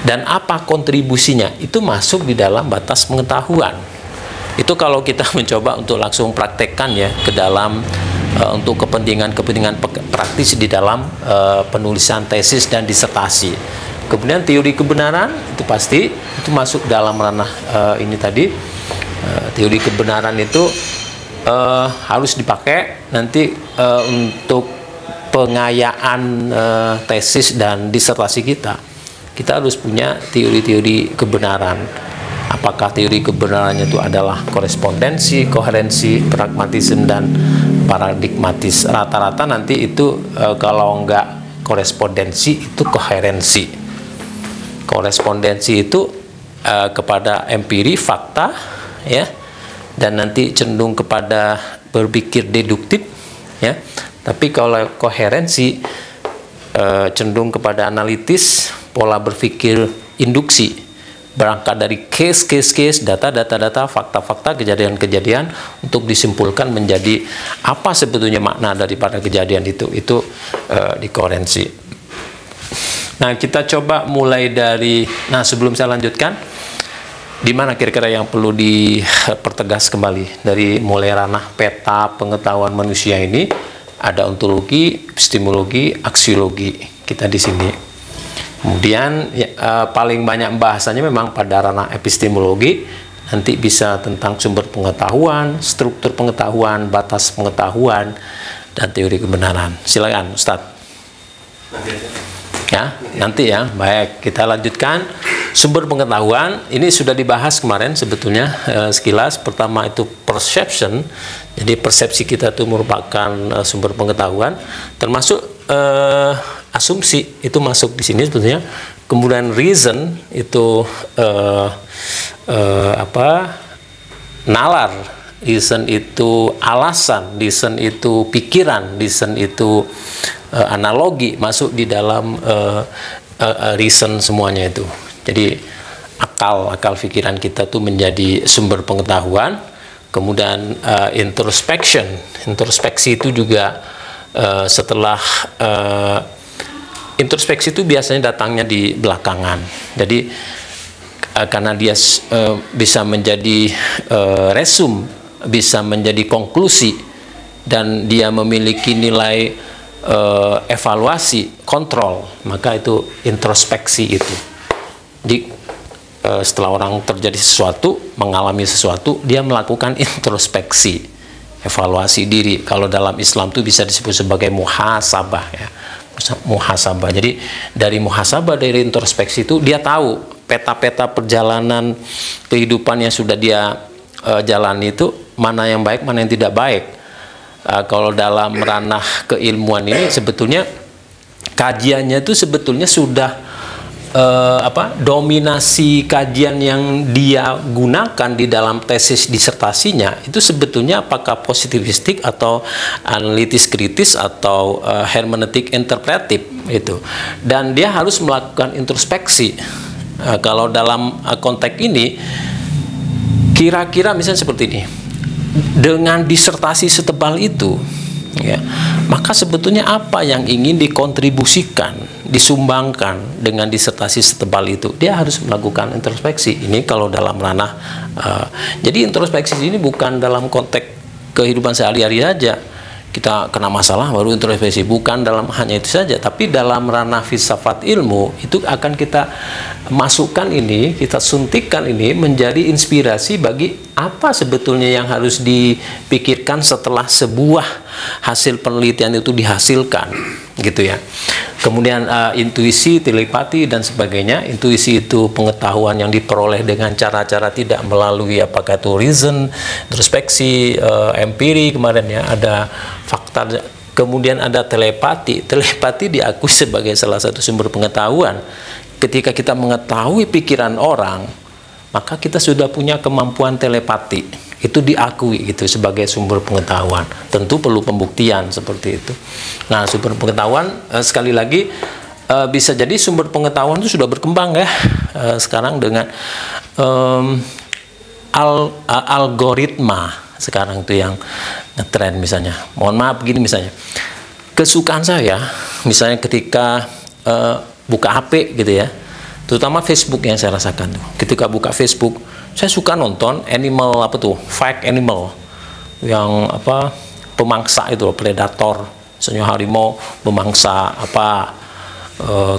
dan apa kontribusinya, itu masuk di dalam batas pengetahuan. Itu kalau kita mencoba untuk langsung praktekkan ya ke dalam untuk kepentingan praktis di dalam penulisan tesis dan disertasi. Kemudian teori kebenaran itu pasti itu masuk dalam ranah ini tadi. Teori kebenaran itu harus dipakai nanti untuk pengayaan tesis dan disertasi kita. Kita harus punya teori-teori kebenaran. Apakah teori kebenarannya itu adalah korespondensi, koherensi, pragmatisme, dan paradigmatis. Rata-rata nanti itu kalau enggak korespondensi itu koherensi. Korespondensi itu kepada empiri, fakta, ya, dan nanti cenderung kepada berpikir deduktif, ya. Tapi kalau koherensi cenderung kepada analitis, pola berpikir induksi, berangkat dari case, data, fakta-fakta, kejadian-kejadian untuk disimpulkan menjadi apa sebetulnya makna daripada kejadian itu di koherensi. Nah, kita coba mulai dari, nah sebelum saya lanjutkan, di mana kira-kira yang perlu dipertegas kembali dari mulai ranah peta pengetahuan manusia ini, ada ontologi, epistemologi, aksiologi, kita di sini. Kemudian paling banyak bahasanya memang pada ranah epistemologi, nanti bisa tentang sumber pengetahuan, struktur pengetahuan, batas pengetahuan, dan teori kebenaran. Silakan Ustadz. Ya, nanti ya. Baik, kita lanjutkan. Sumber pengetahuan ini sudah dibahas kemarin sebetulnya sekilas. Pertama itu perception. Jadi persepsi kita itu merupakan sumber pengetahuan, termasuk asumsi itu masuk di sini sebetulnya. Kemudian reason itu nalar, reason itu alasan, reason itu pikiran, reason itu analogi, masuk di dalam reason semuanya itu. Jadi akal pikiran kita tuh menjadi sumber pengetahuan. Kemudian introspeksi itu juga setelah introspeksi itu biasanya datangnya di belakangan. Jadi karena dia bisa menjadi resum, bisa menjadi konklusi, dan dia memiliki nilai evaluasi, kontrol, maka itu introspeksi itu. Jadi setelah orang terjadi sesuatu, mengalami sesuatu, dia melakukan introspeksi, evaluasi diri. Kalau dalam Islam itu bisa disebut sebagai muhasabah, ya. Muhasabah. Jadi dari muhasabah, dari introspeksi itu dia tahu peta-peta perjalanan kehidupan yang sudah dia jalani itu mana yang baik, mana yang tidak baik. Kalau dalam ranah keilmuan ini sebetulnya kajiannya itu sebetulnya sudah dominasi kajian yang dia gunakan di dalam tesis disertasinya itu sebetulnya apakah positivistik atau analitis kritis atau hermeneutik interpretif itu, dan dia harus melakukan introspeksi. Kalau dalam konteks ini kira-kira misalnya seperti ini, dengan disertasi setebal itu, ya, maka sebetulnya apa yang ingin dikontribusikan, disumbangkan dengan disertasi setebal itu, dia harus melakukan introspeksi. Ini kalau dalam ranah jadi introspeksi ini bukan dalam konteks kehidupan sehari-hari saja kita kena masalah baru introspeksi, bukan dalam hanya itu saja, tapi dalam ranah filsafat ilmu itu akan kita masukkan ini, kita suntikkan ini menjadi inspirasi bagi apa sebetulnya yang harus dipikirkan setelah sebuah hasil penelitian itu dihasilkan, gitu ya. Kemudian intuisi, telepati, dan sebagainya. Intuisi itu pengetahuan yang diperoleh dengan cara-cara tidak melalui apakah itu reason, introspeksi, empiri kemarin ya, ada fakta. Kemudian ada telepati. Telepati diakui sebagai salah satu sumber pengetahuan. Ketika kita mengetahui pikiran orang, maka kita sudah punya kemampuan telepati. Itu diakui gitu sebagai sumber pengetahuan. Tentu perlu pembuktian seperti itu. Nah, sumber pengetahuan sekali lagi bisa jadi sumber pengetahuan itu sudah berkembang ya sekarang dengan algoritma sekarang itu yang ngetren misalnya. Mohon maaf begini misalnya. Kesukaan saya misalnya ketika buka HP gitu ya. terutama Facebook yang saya rasakan tuh. Ketika buka Facebook, saya suka nonton animal apa tuh, fake animal, yang apa, pemangsa itu, predator, misalnya harimau memangsa apa,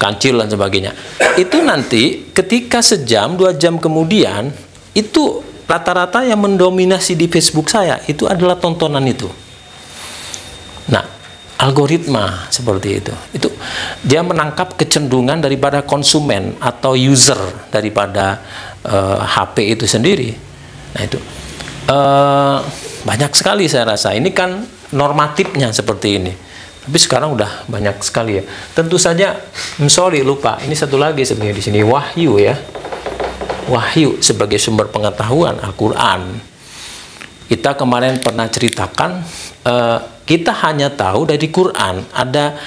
kancil dan sebagainya. Itu nanti ketika sejam 2 jam kemudian, itu rata-rata yang mendominasi di Facebook saya itu adalah tontonan itu. Nah, algoritma seperti itu dia menangkap kecenderungan daripada konsumen atau user daripada HP itu sendiri. Nah, itu banyak sekali saya rasa. Ini kan normatifnya seperti ini. Tapi sekarang udah banyak sekali ya. Tentu saja, lupa. Ini satu lagi sebenarnya di sini, wahyu ya. Wahyu sebagai sumber pengetahuan Al-Quran. Kita kemarin pernah ceritakan, kita hanya tahu dari Quran ada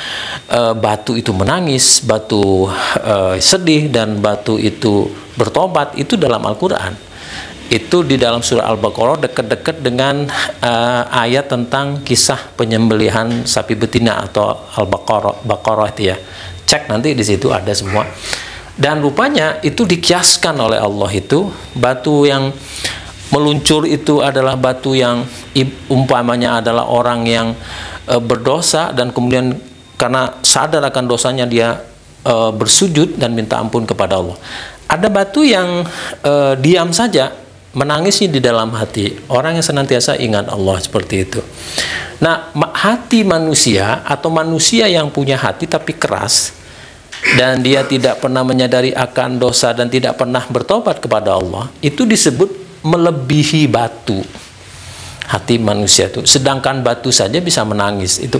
batu itu menangis, batu sedih, dan batu itu bertobat. Itu dalam Al-Quran. Itu di dalam surah Al-Baqarah, dekat-dekat dengan ayat tentang kisah penyembelihan sapi betina atau Al-Baqarah itu ya. Cek nanti di situ ada semua. Dan rupanya itu dikiaskan oleh Allah, itu batu yang meluncur itu adalah batu yang umpamanya adalah orang yang berdosa, dan kemudian karena sadar akan dosanya dia bersujud dan minta ampun kepada Allah. Ada batu yang diam saja, menangisnya di dalam hati, orang yang senantiasa ingat Allah, seperti itu. Nah, hati manusia atau manusia yang punya hati tapi keras, dan dia tidak pernah menyadari akan dosa dan tidak pernah bertobat kepada Allah, itu disebut melebihi batu. Hati manusia itu, sedangkan batu saja bisa menangis itu.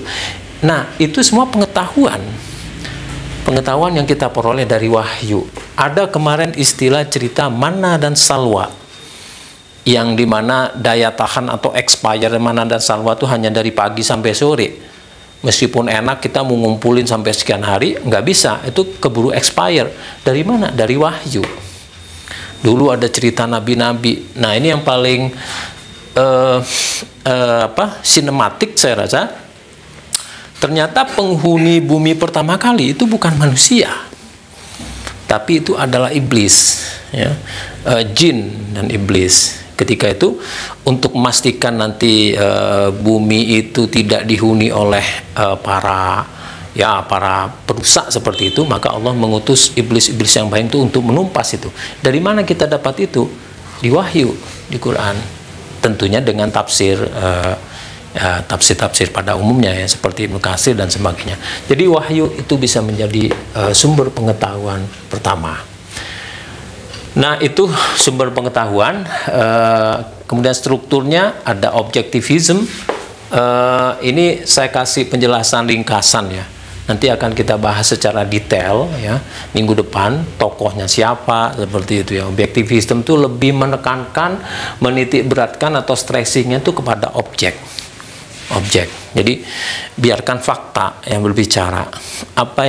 Nah, itu semua pengetahuan yang kita peroleh dari wahyu. Ada kemarin istilah cerita mana dan salwa, yang dimana daya tahan atau expire mana dan salwa itu hanya dari pagi sampai sore. Meskipun enak, kita mau ngumpulin sampai sekian hari, nggak bisa. Itu keburu expire. Dari mana? Dari wahyu. Dulu ada cerita nabi-nabi. Nah, ini yang paling sinematik saya rasa. Ternyata penghuni bumi pertama kali itu bukan manusia, tapi itu adalah iblis, ya, jin dan iblis. Ketika itu, untuk memastikan nanti bumi itu tidak dihuni oleh para perusak seperti itu, maka Allah mengutus iblis-iblis yang baik itu untuk menumpas itu. Dari mana kita dapat itu? Di wahyu, di Quran. Tentunya dengan tafsir tafsir pada umumnya ya, seperti Ibnu Katsir dan sebagainya. Jadi wahyu itu bisa menjadi sumber pengetahuan pertama. Nah, itu sumber pengetahuan. Kemudian strukturnya ada objektivism. Ini saya kasih penjelasan ringkasan ya. Nanti akan kita bahas secara detail ya minggu depan, tokohnya siapa, seperti itu ya. Objektivism itu lebih menekankan, menitik beratkan atau stressingnya itu kepada objek. Jadi biarkan fakta yang berbicara. Apa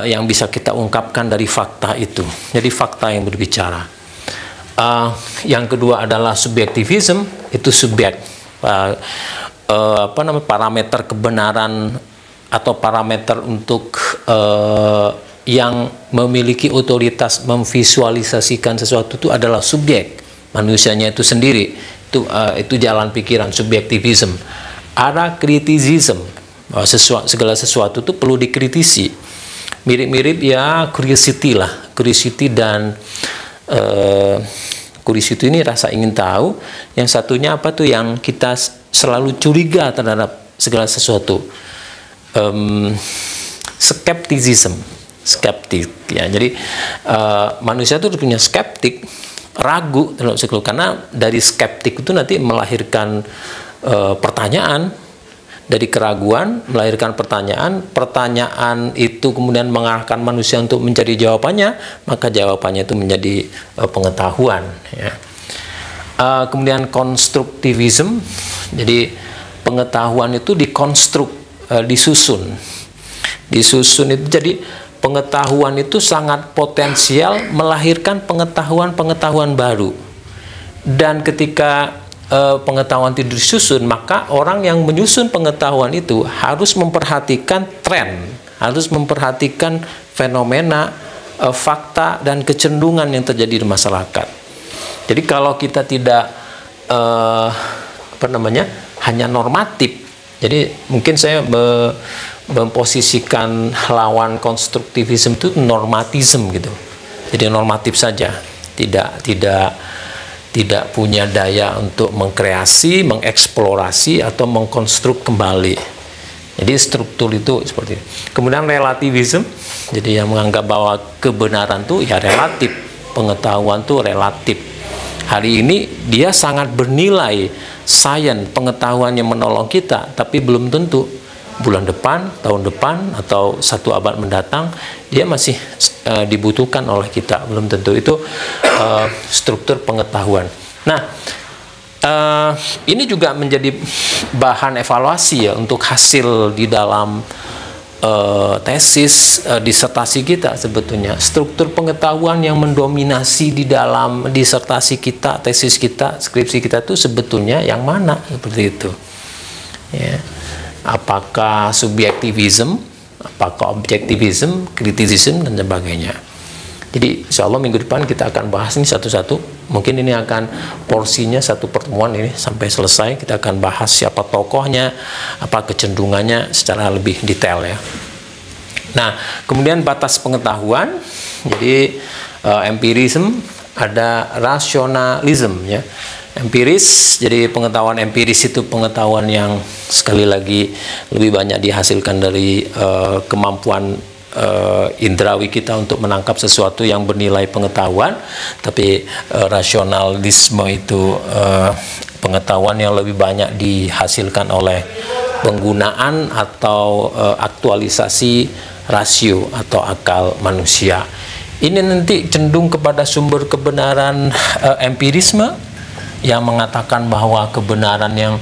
yang bisa kita ungkapkan dari fakta itu. Jadi fakta yang berbicara. Yang kedua adalah subjektivism, itu subjek. Parameter kebenaran atau parameter untuk yang memiliki otoritas memvisualisasikan sesuatu itu adalah subjek, manusianya itu sendiri. Itu jalan pikiran, subjektivism. Ada kritisism, segala sesuatu itu perlu dikritisi. Mirip-mirip ya curiosity lah, curiosity dan curiosity ini rasa ingin tahu. Yang satunya apa tuh yang kita selalu curiga terhadap segala sesuatu. Skepticism, skeptik ya. Jadi manusia itu punya skeptik, ragu karena dari skeptik itu nanti melahirkan pertanyaan, dari keraguan melahirkan pertanyaan itu kemudian mengarahkan manusia untuk mencari jawabannya, maka jawabannya itu menjadi pengetahuan ya. Kemudian konstruktivism, jadi pengetahuan itu dikonstruk, disusun itu. Jadi pengetahuan itu sangat potensial melahirkan pengetahuan baru, dan ketika pengetahuan itu disusun, maka orang yang menyusun pengetahuan itu harus memperhatikan tren, harus memperhatikan fenomena fakta dan kecenderungan yang terjadi di masyarakat. Jadi kalau kita tidak hanya normatif, jadi mungkin saya memposisikan lawan konstruktivisme itu normatisme gitu. Jadi normatif saja, tidak punya daya untuk mengkreasi, mengeksplorasi atau mengkonstruk kembali. Jadi struktur itu seperti ini. Kemudian relativisme, jadi yang menganggap bahwa kebenaran itu ya relatif, pengetahuan itu relatif. Hari ini dia sangat bernilai, sains, pengetahuan yang menolong kita, tapi belum tentu bulan depan, tahun depan, atau 1 abad mendatang dia masih dibutuhkan oleh kita, belum tentu. Itu struktur pengetahuan. Nah, ini juga menjadi bahan evaluasi ya untuk hasil di dalam tesis disertasi kita. Sebetulnya struktur pengetahuan yang mendominasi di dalam disertasi kita, tesis kita, skripsi kita itu sebetulnya yang mana, seperti itu ya. Apakah subjektivisme, apakah objektivisme, kritisisme, dan sebagainya. Jadi insya Allah minggu depan kita akan bahas ini satu-satu. Mungkin ini akan porsinya satu pertemuan ini sampai selesai. Kita akan bahas siapa tokohnya, apa kecenderungannya secara lebih detail ya. Nah, kemudian batas pengetahuan. Jadi empirisme, ada rasionalisme ya. Empiris, jadi pengetahuan empiris itu pengetahuan yang sekali lagi lebih banyak dihasilkan dari kemampuan indrawi kita untuk menangkap sesuatu yang bernilai pengetahuan. Tapi rasionalisme itu pengetahuan yang lebih banyak dihasilkan oleh penggunaan atau aktualisasi rasio atau akal manusia. Ini nanti cenderung kepada sumber kebenaran empirisme yang mengatakan bahwa kebenaran yang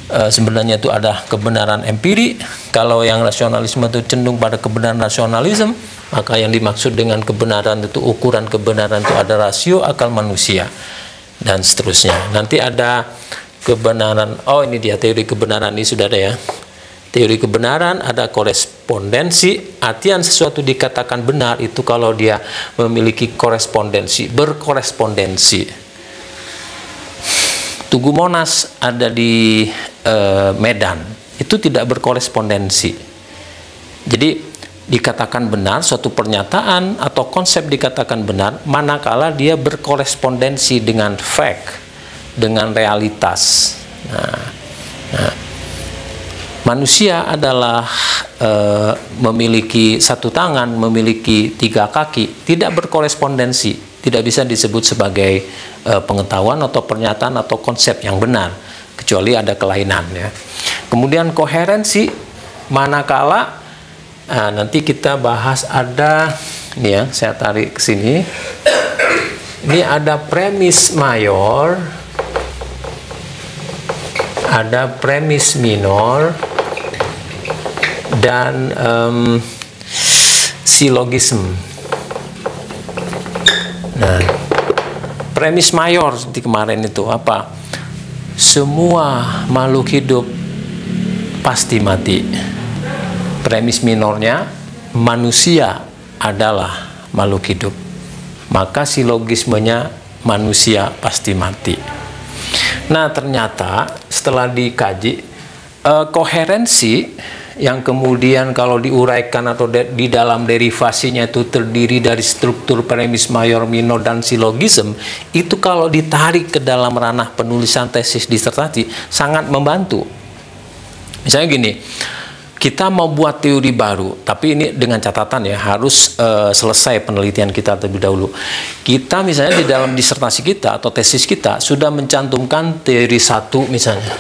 sebenarnya itu ada kebenaran empiri. Kalau yang rasionalisme itu cenderung pada kebenaran rasionalisme, maka yang dimaksud dengan kebenaran itu, ukuran kebenaran itu ada rasio akal manusia dan seterusnya. Nanti ada kebenaran, oh ini dia teori kebenaran, ini sudah ada ya. Teori kebenaran ada korespondensi, artian sesuatu dikatakan benar itu kalau dia memiliki korespondensi, berkorespondensi. Tugu Monas ada di Medan, itu tidak berkorespondensi. Jadi dikatakan benar, suatu pernyataan atau konsep dikatakan benar manakala dia berkorespondensi dengan fact, dengan realitas. Nah, manusia adalah memiliki satu tangan, memiliki 3 kaki, tidak berkorespondensi, tidak bisa disebut sebagai pengetahuan atau pernyataan atau konsep yang benar, kecuali ada kelainan ya. Kemudian koherensi, manakala nanti kita bahas ada ini ya, saya tarik ke sini. Ini ada premis mayor, ada premis minor, dan silogisme. Nah, premis mayor seperti kemarin itu apa? Semua makhluk hidup pasti mati. Premis minornya, manusia adalah makhluk hidup. Maka silogismenya, manusia pasti mati. Nah, ternyata setelah dikaji, koherensi yang kemudian kalau diuraikan atau di dalam derivasinya itu terdiri dari struktur premis mayor, minor, dan silogisme, itu kalau ditarik ke dalam ranah penulisan tesis disertasi sangat membantu. Misalnya gini, kita mau buat teori baru, tapi ini dengan catatan ya, harus selesai penelitian kita terlebih dahulu. Kita misalnya di dalam disertasi kita atau tesis kita sudah mencantumkan teori 1 misalnya,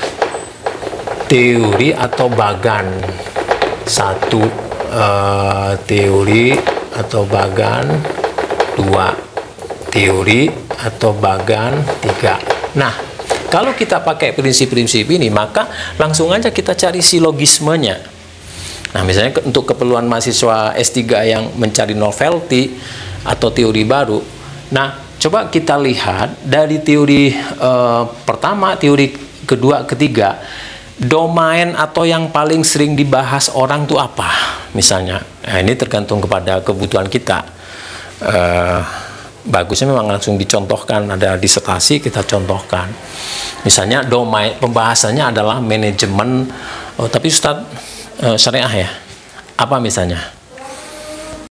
teori atau bagan 1, teori atau bagan 2, teori atau bagan 3. Nah, kalau kita pakai prinsip-prinsip ini, maka langsung aja kita cari silogismenya. Nah, misalnya untuk keperluan mahasiswa S3 yang mencari novelty atau teori baru. Nah, coba kita lihat dari teori pertama, teori kedua, ketiga, domain atau yang paling sering dibahas orang itu apa misalnya. Nah, ini tergantung kepada kebutuhan kita. bagusnya memang langsung dicontohkan, ada disertasi kita contohkan. Misalnya domain pembahasannya adalah manajemen, tapi Ustadz syariah ya, apa misalnya?